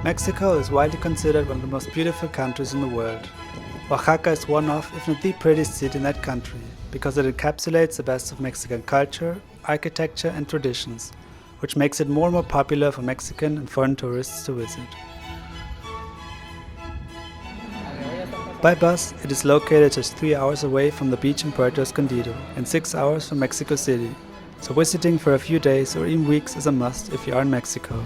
Mexico is widely considered one of the most beautiful countries in the world. Oaxaca is one of, if not the prettiest city in that country, because it encapsulates the best of Mexican culture, architecture and traditions, which makes it more and more popular for Mexican and foreign tourists to visit. By bus, it is located just 3 hours away from the beach in Puerto Escondido and 6 hours from Mexico City, so visiting for a few days or even weeks is a must if you are in Mexico.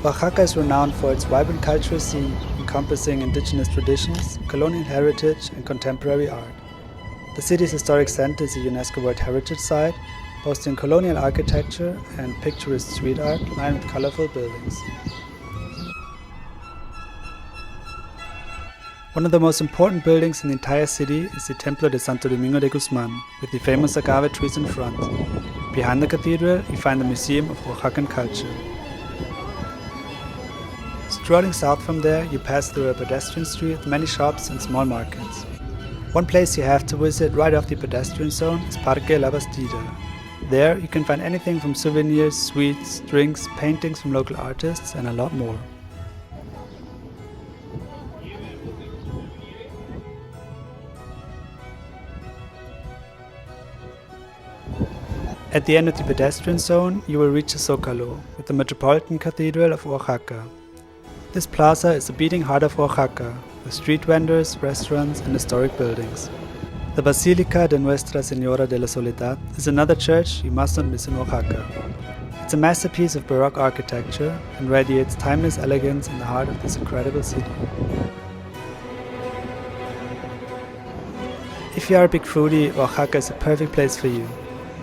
Oaxaca is renowned for its vibrant cultural scene, encompassing indigenous traditions, colonial heritage and contemporary art. The city's historic center is a UNESCO World Heritage Site, boasting colonial architecture and picturesque street art lined with colorful buildings. One of the most important buildings in the entire city is the Templo de Santo Domingo de Guzman, with the famous agave trees in front. Behind the cathedral, you find the Museum of Oaxacan Culture. Strolling south from there, you pass through a pedestrian street with many shops and small markets. One place you have to visit right off the pedestrian zone is Parque La Bastida. There, you can find anything from souvenirs, sweets, drinks, paintings from local artists, and a lot more. At the end of the pedestrian zone, you will reach the Zócalo, with the Metropolitan Cathedral of Oaxaca. This plaza is the beating heart of Oaxaca, with street vendors, restaurants, and historic buildings. The Basílica de Nuestra Señora de la Soledad is another church you must not miss in Oaxaca. It's a masterpiece of Baroque architecture and radiates timeless elegance in the heart of this incredible city. If you are a big foodie, Oaxaca is a perfect place for you.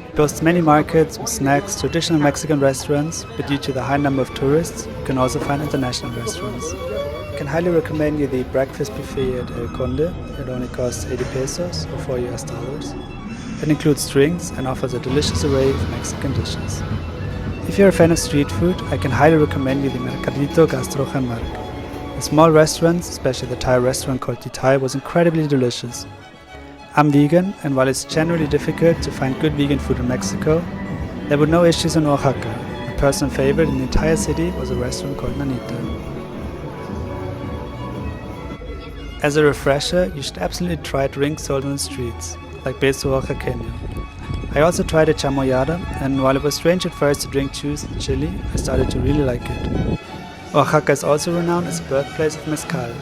It boasts many markets with snacks, traditional Mexican restaurants, but due to the high number of tourists, you can also find international restaurants. I can highly recommend you the breakfast buffet at El Conde. It only costs 80 pesos or $4. It includes drinks and offers a delicious array of Mexican dishes. If you're a fan of street food, I can highly recommend you the Mercadito Gastro Janmark. The small restaurants, especially the Thai restaurant called The Thai, was incredibly delicious. I'm vegan, and while it's generally difficult to find good vegan food in Mexico, there were no issues in Oaxaca. My personal favorite in the entire city was a restaurant called Nanita. As a refresher, you should absolutely try drinks sold on the streets, like beso oaxaqueño. I also tried a chamoyada, and while it was strange at first to drink juice and chili, I started to really like it. Oaxaca is also renowned as the birthplace of mezcal.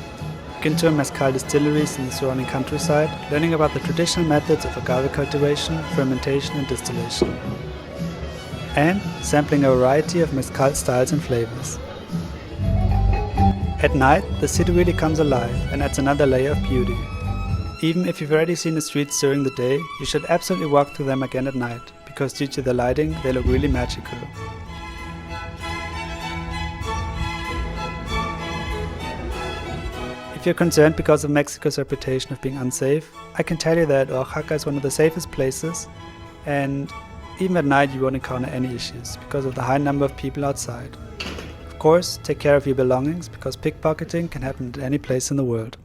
You can tour mezcal distilleries in the surrounding countryside, learning about the traditional methods of agave cultivation, fermentation and distillation, and sampling a variety of mezcal styles and flavors. At night, the city really comes alive and adds another layer of beauty. Even if you've already seen the streets during the day, you should absolutely walk through them again at night, because due to the lighting, they look really magical. If you're concerned because of Mexico's reputation of being unsafe, I can tell you that Oaxaca is one of the safest places, and even at night you won't encounter any issues because of the high number of people outside. Of course, take care of your belongings because pickpocketing can happen at any place in the world.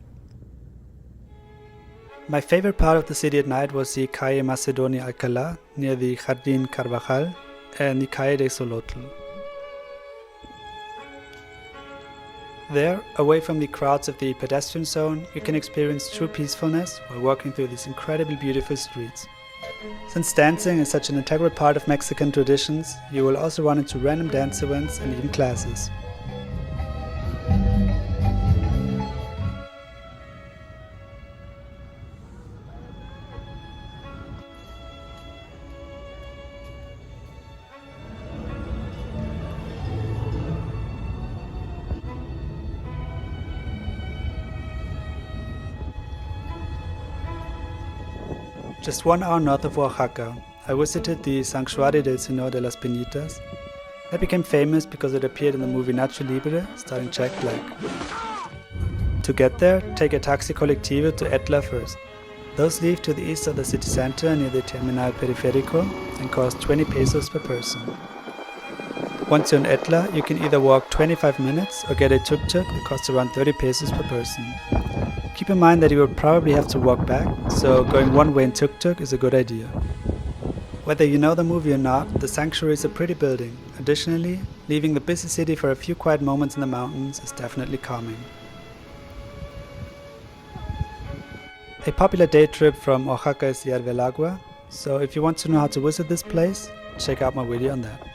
My favorite part of the city at night was the Calle Macedonia Alcalá near the Jardín Carvajal and the Calle de Xolotl. There, away from the crowds of the pedestrian zone, you can experience true peacefulness while walking through these incredibly beautiful streets. Since dancing is such an integral part of Mexican traditions, you will also run into random dance events and even classes. Just 1 hour north of Oaxaca, I visited the Santuario del Señor de las Peñitas. That became famous because it appeared in the movie Nacho Libre, starring Jack Black. To get there, take a taxi colectivo to Etla first. Those leave to the east of the city center near the Terminal Periférico and cost 20 pesos per person. Once you're in Etla, you can either walk 25 minutes or get a tuk-tuk that costs around 30 pesos per person. Keep in mind that you will probably have to walk back, so going one way in tuk-tuk is a good idea. Whether you know the movie or not, the sanctuary is a pretty building. Additionally, Leaving the busy city for a few quiet moments in the mountains is definitely calming. A popular day trip from Oaxaca is Agua, so if you want to know how to visit this place, check out my video on that.